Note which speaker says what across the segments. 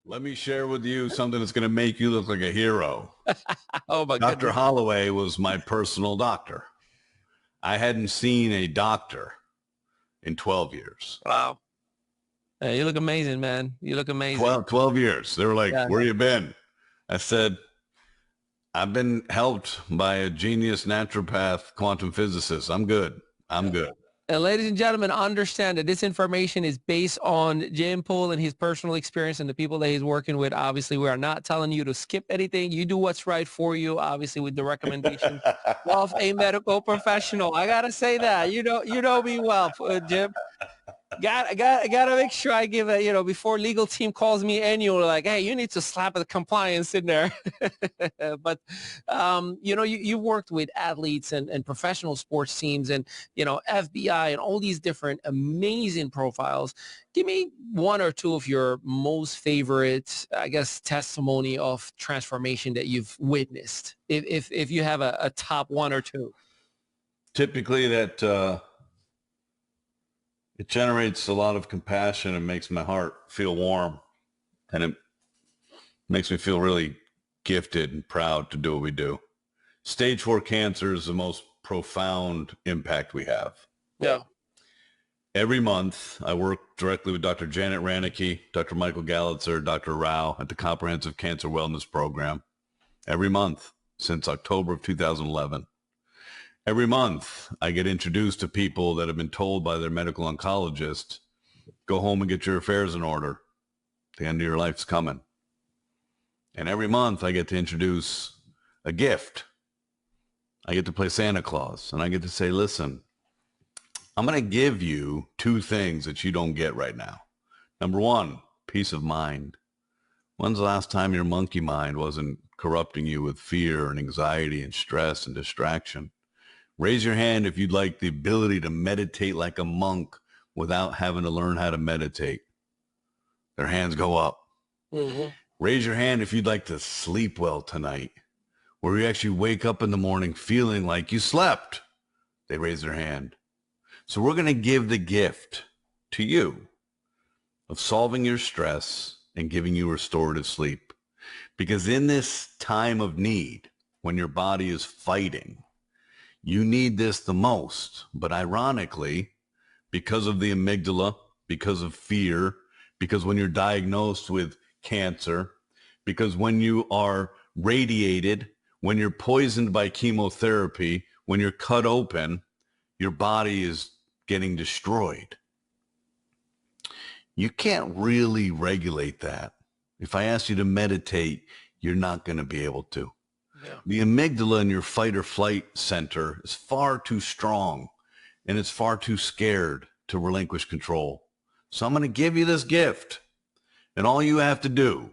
Speaker 1: Let me share with you something that's going to make you look like a hero.
Speaker 2: Oh my
Speaker 1: Dr.
Speaker 2: goodness.
Speaker 1: Holloway was my personal doctor. I hadn't seen a doctor in 12 years.
Speaker 2: Wow. Hey, you look amazing, man. You look amazing.
Speaker 1: 12 years. They were like,
Speaker 2: Yeah.
Speaker 1: where you been? I said, I've been helped by a genius naturopath, quantum physicist. I'm good. I'm good.
Speaker 2: And ladies and gentlemen, understand that this information is based on Jim Poole and his personal experience and the people that he's working with. Obviously, we are not telling you to skip anything. You do what's right for you, obviously, with the recommendation of a medical professional. I gotta say that. You know me well, Jim. Gotta make sure I give before legal team calls me annual, like, hey, you need to slap the compliance in there. But you worked with athletes and professional sports teams and FBI and all these different amazing profiles. Give me one or two of your most favorite, I guess, testimony of transformation that you've witnessed. If you have a top one or two.
Speaker 1: Typically that it generates a lot of compassion and makes my heart feel warm. And it makes me feel really gifted and proud to do what we do. Stage 4 cancer is the most profound impact we have.
Speaker 2: Yeah.
Speaker 1: Every month, I work directly with Dr. Janet Ranicky, Dr. Michael Gallitzer, Dr. Rao at the Comprehensive Cancer Wellness Program. Every month since October of 2011. Every month, I get introduced to people that have been told by their medical oncologist, go home and get your affairs in order. The end of your life's coming. And every month, I get to introduce a gift. I get to play Santa Claus, and I get to say, listen, I'm going to give you two things that you don't get right now. Number one, peace of mind. When's the last time your monkey mind wasn't corrupting you with fear and anxiety and stress and distraction? Raise your hand if you'd like the ability to meditate like a monk without having to learn how to meditate. Their hands go up.
Speaker 2: Mm-hmm.
Speaker 1: Raise your hand if you'd like to sleep well tonight, where you actually wake up in the morning feeling like you slept. They raise their hand. So we're going to give the gift to you of solving your stress and giving you restorative sleep. Because in this time of need, when your body is fighting, you need this the most. But ironically, because of the amygdala, because of fear, because when you're diagnosed with cancer, because when you are radiated, when you're poisoned by chemotherapy, when you're cut open, your body is getting destroyed. You can't really regulate that. If I ask you to meditate, you're not going to be able to.
Speaker 2: Yeah.
Speaker 1: The amygdala in your fight or flight center is far too strong and it's far too scared to relinquish control. So I'm going to give you this gift. And all you have to do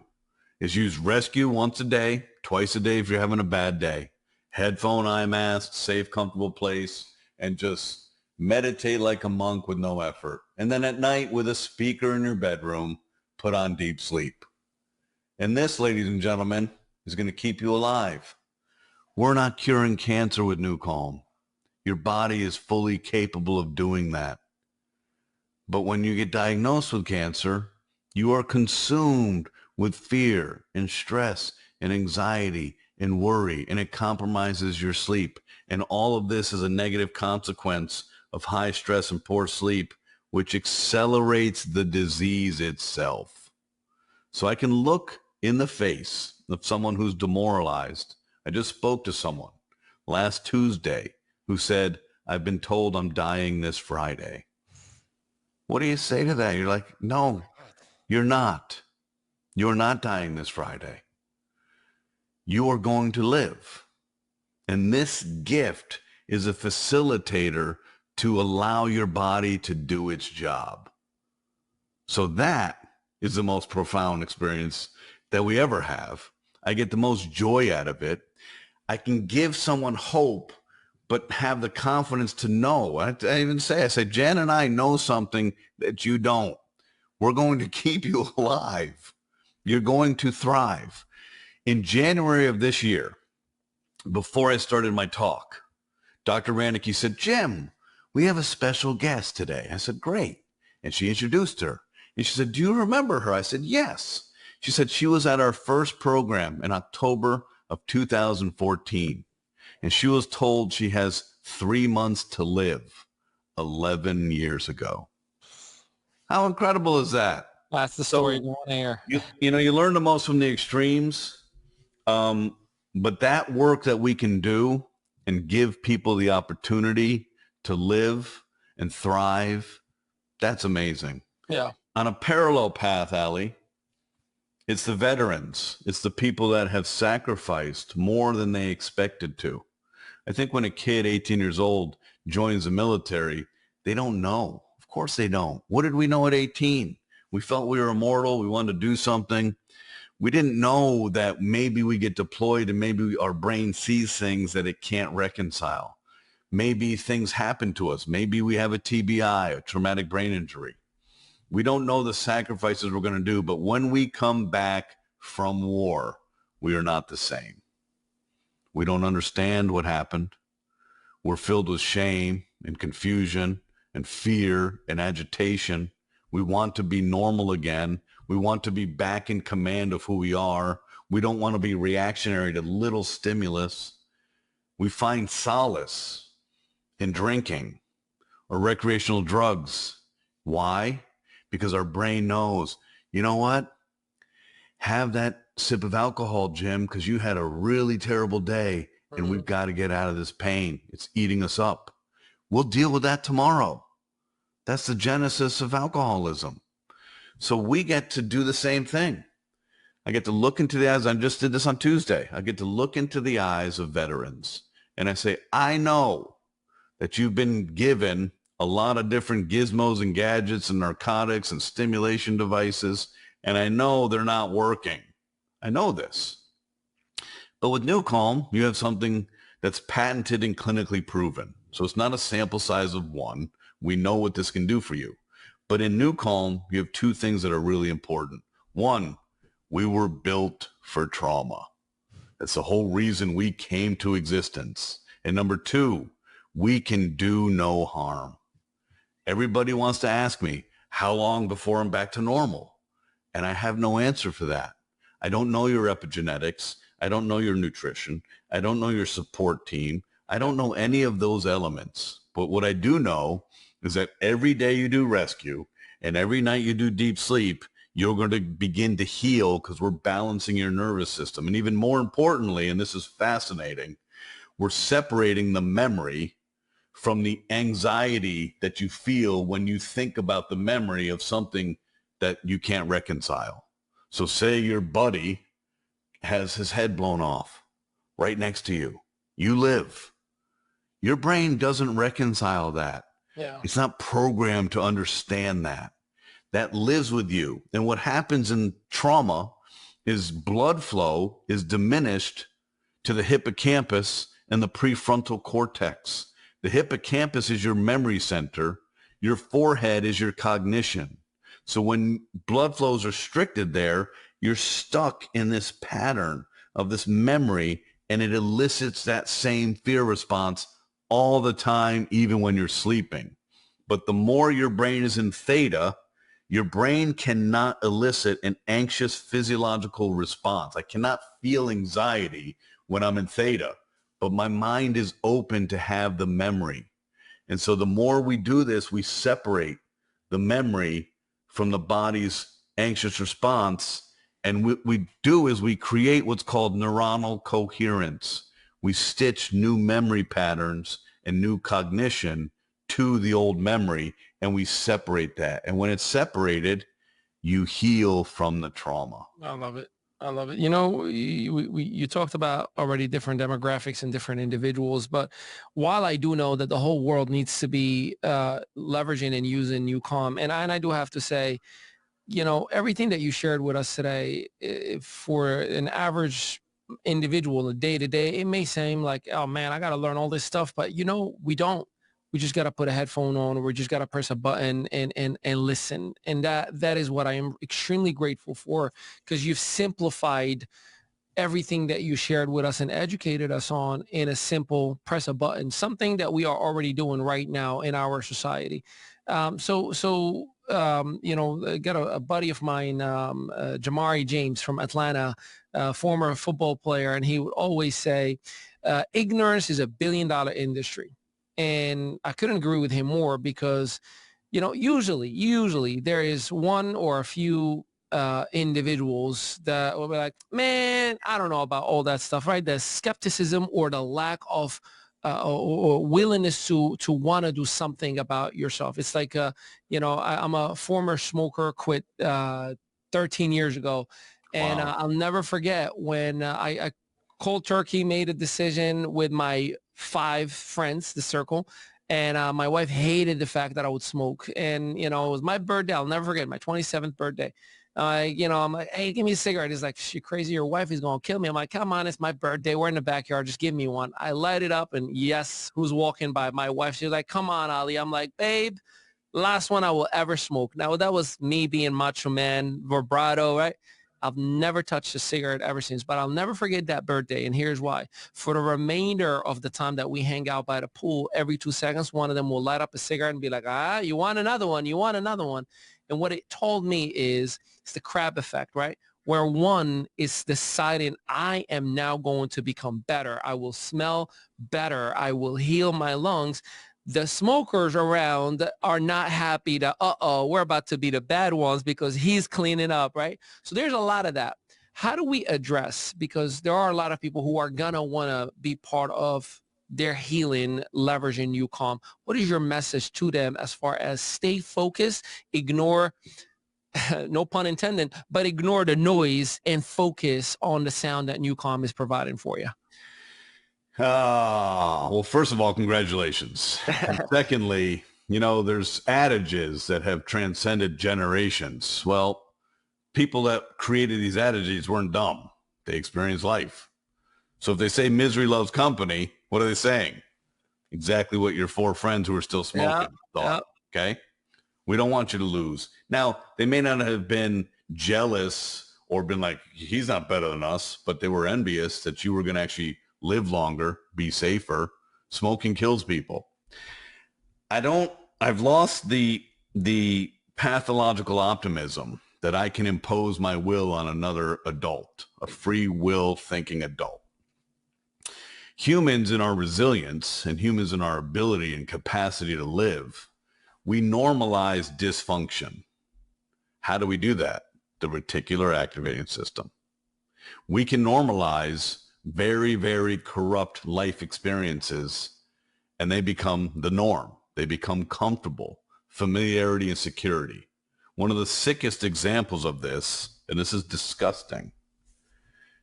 Speaker 1: is use rescue once a day, twice a day if you're having a bad day. Headphone, eye mask, safe, comfortable place, and just meditate like a monk with no effort. And then at night with a speaker in your bedroom, put on deep sleep. And this, ladies and gentlemen, is going to keep you alive. We're not curing cancer with New Calm. Your body is fully capable of doing that. But when you get diagnosed with cancer, you are consumed with fear and stress and anxiety and worry, and it compromises your sleep. And all of this is a negative consequence of high stress and poor sleep, which accelerates the disease itself. So I can look in the face of someone who's demoralized. I just spoke to someone last Tuesday who said, I've been told I'm dying this Friday. What do you say to that? You're like, no, you're not. You're not dying this Friday. You are going to live. And this gift is a facilitator to allow your body to do its job. So that is the most profound experience that we ever have. I get the most joy out of it. I can give someone hope, but have the confidence to know. I even say, Jen and I know something that you don't. We're going to keep you alive. You're going to thrive. In January of this year, before I started my talk, Dr. Ranicky said, Jim, we have a special guest today. I said, great. And she introduced her. And she said, do you remember her? I said, yes. She said she was at our first program in October of 2014, and she was told she has 3 months to live 11 years ago. How incredible is that?
Speaker 2: That's the story
Speaker 1: So,
Speaker 2: going there.
Speaker 1: you learn the most from the extremes, but that work that we can do and give people the opportunity to live and thrive, that's amazing.
Speaker 2: Yeah.
Speaker 1: On a parallel path, Ali, it's the veterans. It's the people that have sacrificed more than they expected to. I think when a kid, 18 years old, joins the military, they don't know. Of course they don't. What did we know at 18? We felt we were immortal. We wanted to do something. We didn't know that maybe we get deployed and maybe our brain sees things that it can't reconcile. Maybe things happen to us. Maybe we have a TBI, a traumatic brain injury. We don't know the sacrifices we're going to do, but when we come back from war, we are not the same. We don't understand what happened. We're filled with shame and confusion and fear and agitation. We want to be normal again. We want to be back in command of who we are. We don't want to be reactionary to little stimulus. We find solace in drinking or recreational drugs. Why? Because our brain knows, you know what? Have that sip of alcohol, Jim, because you had a really terrible day and we've got to get out of this pain. It's eating us up. We'll deal with that tomorrow. That's the genesis of alcoholism. So we get to do the same thing. I get to look into the eyes. I just did this on Tuesday. I get to look into the eyes of veterans and I say, I know that you've been given a lot of different gizmos and gadgets and narcotics and stimulation devices, and I know they're not working. I know this. But with New Calm, you have something that's patented and clinically proven. So it's not a sample size of one. We know what this can do for you. But in New Calm, you have two things that are really important. One, we were built for trauma. That's the whole reason we came to existence. And number two, we can do no harm. Everybody wants to ask me, how long before I'm back to normal? And I have no answer for that. I don't know your epigenetics. I don't know your nutrition. I don't know your support team. I don't know any of those elements. But what I do know is that every day you do rescue and every night you do deep sleep, you're going to begin to heal because we're balancing your nervous system. And even more importantly, and this is fascinating, we're separating the memory from the anxiety that you feel when you think about the memory of something that you can't reconcile. So say your buddy has his head blown off right next to you. You live. Your brain doesn't reconcile that.
Speaker 2: Yeah.
Speaker 1: It's not programmed to understand that. That lives with you. And what happens in trauma is blood flow is diminished to the hippocampus and the prefrontal cortex. The hippocampus is your memory center. Your forehead is your cognition. So when blood flow is restricted there, you're stuck in this pattern of this memory, and it elicits that same fear response all the time, even when you're sleeping. But the more your brain is in theta, your brain cannot elicit an anxious physiological response. I cannot feel anxiety when I'm in theta, but my mind is open to have the memory. And so the more we do this, we separate the memory from the body's anxious response. And what we do is we create what's called neuronal coherence. We stitch new memory patterns and new cognition to the old memory, and we separate that. And when it's separated, you heal from the trauma.
Speaker 2: I love it. I love it. You know, you talked about already different demographics and different individuals, but while I do know that the whole world needs to be leveraging and using NewCalm, and I do have to say, you know, everything that you shared with us today, for an average individual, a day to day, it may seem like, oh man, I got to learn all this stuff, but you know, we don't. We just got to put a headphone on, or we just got to press a button and listen. And that is what I am extremely grateful for, because you've simplified everything that you shared with us and educated us on in a simple press a button, something that we are already doing right now in our society. I got a buddy of mine, Jamari James from Atlanta, former football player, and he would always say, ignorance is $1 billion industry. And I couldn't agree with him more because, usually there is one or a few individuals that will be like, man, I don't know about all that stuff, right? The skepticism or the lack of or willingness to want to do something about yourself. It's like, I'm a former smoker, quit 13 years ago. And
Speaker 1: Wow.
Speaker 2: I'll never forget when I cold turkey made a decision with my 5 friends, the circle. And my wife hated the fact that I would smoke. And, it was my birthday. I'll never forget my 27th birthday. I'm like, hey, give me a cigarette. He's like, you crazy? Your wife is going to kill me. I'm like, come on, it's my birthday. We're in the backyard. Just give me one. I light it up. And yes, who's walking by? My wife. She's like, come on, Ali. I'm like, babe, last one I will ever smoke. Now, that was me being macho man, vibrato, right? I've never touched a cigarette ever since, but I'll never forget that birthday. And here's why. For the remainder of the time that we hang out by the pool, every 2 seconds, one of them will light up a cigarette and be like, you want another one? You want another one? And what it told me is it's the crab effect, right? Where one is deciding, I am now going to become better. I will smell better. I will heal my lungs. The smokers around are not happy that, we're about to be the bad ones because he's cleaning up, right? So there's a lot of that. How do we address, because there are a lot of people who are going to want to be part of their healing, leveraging UCalm. What is your message to them as far as stay focused, ignore, no pun intended, but ignore the noise and focus on the sound that UCalm is providing for you?
Speaker 1: Well, first of all, congratulations. And secondly, there's adages that have transcended generations. Well, people that created these adages weren't dumb. They experienced life. So if they say misery loves company, what are they saying? Exactly what your 4 friends who are still smoking thought. Okay? We don't want you to lose. Now, they may not have been jealous or been like, he's not better than us, but they were envious that you were going to actually live longer, be safer. Smoking kills people. I've lost the pathological optimism that I can impose my will on another adult, a free will thinking adult. Humans in our resilience and humans in our ability and capacity to live, we normalize dysfunction. How do we do that? The reticular activating system. We can normalize very, very corrupt life experiences, and they become the norm. They become comfortable, familiarity and security. One of the sickest examples of this, and this is disgusting,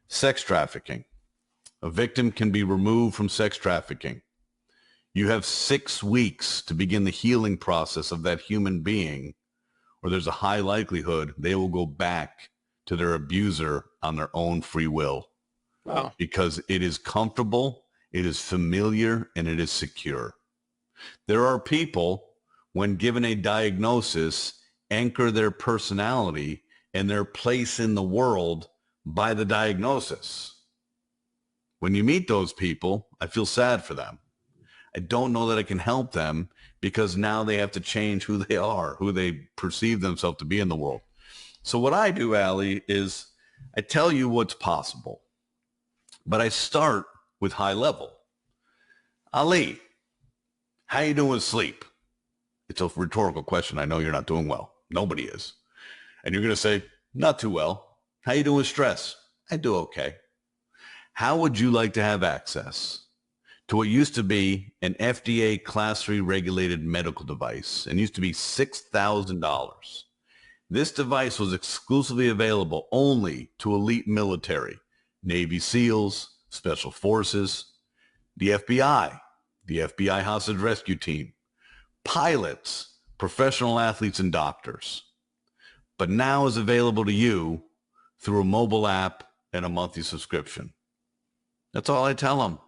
Speaker 1: sex trafficking. A victim can be removed from sex trafficking. You have 6 weeks to begin the healing process of that human being, or there's a high likelihood they will go back to their abuser on their own free will. Wow. Because it is comfortable, it is familiar, and it is secure. There are people, when given a diagnosis, anchor their personality and their place in the world by the diagnosis. When you meet those people, I feel sad for them. I don't know that I can help them because now they have to change who they are, who they perceive themselves to be in the world. So what I do, Ali, is I tell you what's possible, but I start with high level. Ali, how you doing with sleep? It's a rhetorical question. I know you're not doing well. Nobody is. And you're going to say, not too well. How you doing with stress? I do okay. How would you like to have access to what used to be an FDA Class 3 regulated medical device and used to be $6,000? This device was exclusively available only to elite military, Navy SEALs, Special Forces, the FBI Hostage Rescue Team, pilots, professional athletes, and doctors. But now is available to you through a mobile app and a monthly subscription. That's all I tell them.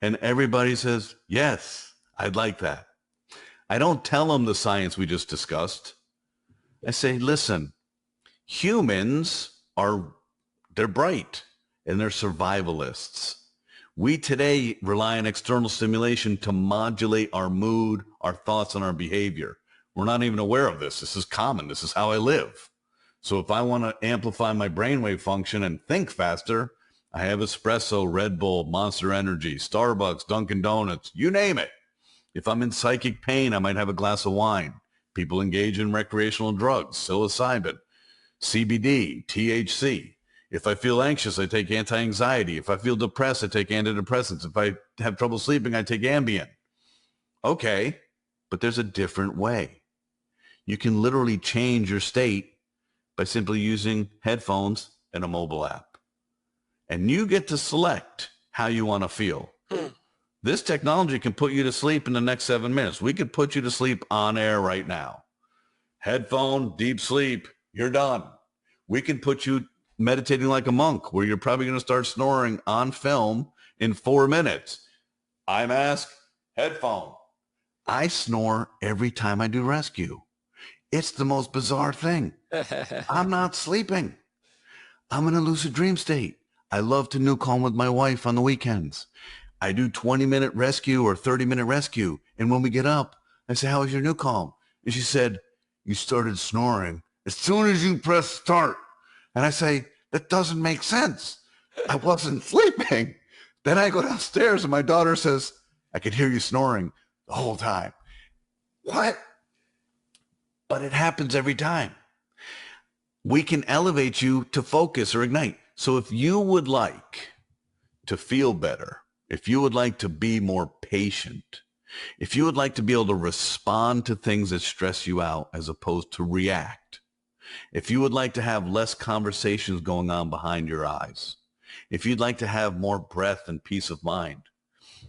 Speaker 1: And everybody says, yes, I'd like that. I don't tell them the science we just discussed. I say, listen, humans they're bright and they're survivalists. We today rely on external stimulation to modulate our mood, our thoughts, and our behavior. We're not even aware of this. This is common. This is how I live. So if I want to amplify my brainwave function and think faster, I have espresso, Red Bull, Monster Energy, Starbucks, Dunkin' Donuts, you name it. If I'm in psychic pain, I might have a glass of wine. People engage in recreational drugs, psilocybin, CBD, THC. If I feel anxious, I take anti-anxiety. If I feel depressed, I take antidepressants. If I have trouble sleeping, I take Ambien. Okay, but there's a different way. You can literally change your state by simply using headphones and a mobile app. And you get to select how you want to feel. This technology can put you to sleep in the next 7 minutes. We could put you to sleep on air right now. Headphone, deep sleep, you're done. We can put you meditating like a monk, where you're probably going to start snoring on film in 4 minutes. Eye mask, headphone. I snore every time I do rescue. It's the most bizarre thing. I'm not sleeping. I'm in a lucid dream state. I love to nuke home with my wife on the weekends. I do 20-minute rescue or 30-minute rescue. And when we get up, I say, how was your nuke home? And she said, you started snoring as soon as you press start. And I say, that doesn't make sense. I wasn't sleeping. Then I go downstairs and my daughter says, I could hear you snoring the whole time. What? But it happens every time. We can elevate you to focus or ignite. So if you would like to feel better, if you would like to be more patient, if you would like to be able to respond to things that stress you out as opposed to react, if you would like to have less conversations going on behind your eyes, if you'd like to have more breath and peace of mind,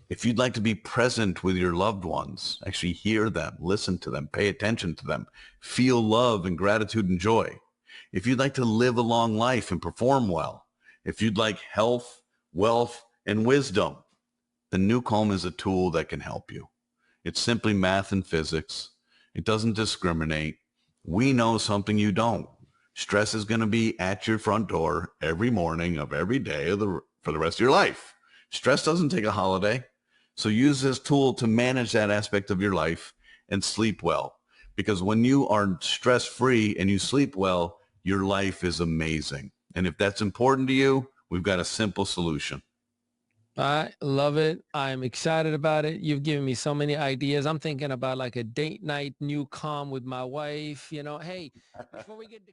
Speaker 1: if you'd like to be present with your loved ones, actually hear them, listen to them, pay attention to them, feel love and gratitude and joy, if you'd like to live a long life and perform well, if you'd like health, wealth, and wisdom, the Nuke Home is a tool that can help you. It's simply math and physics. It doesn't discriminate. We know something you don't. Stress is going to be at your front door every morning of every day for the rest of your life. Stress doesn't take a holiday. So use this tool to manage that aspect of your life and sleep well. Because when you are stress-free and you sleep well, your life is amazing. And if that's important to you, we've got a simple solution.
Speaker 2: I love it. I'm excited about it. You've given me so many ideas. I'm thinking about like a date night new calm with my wife. Hey, before we get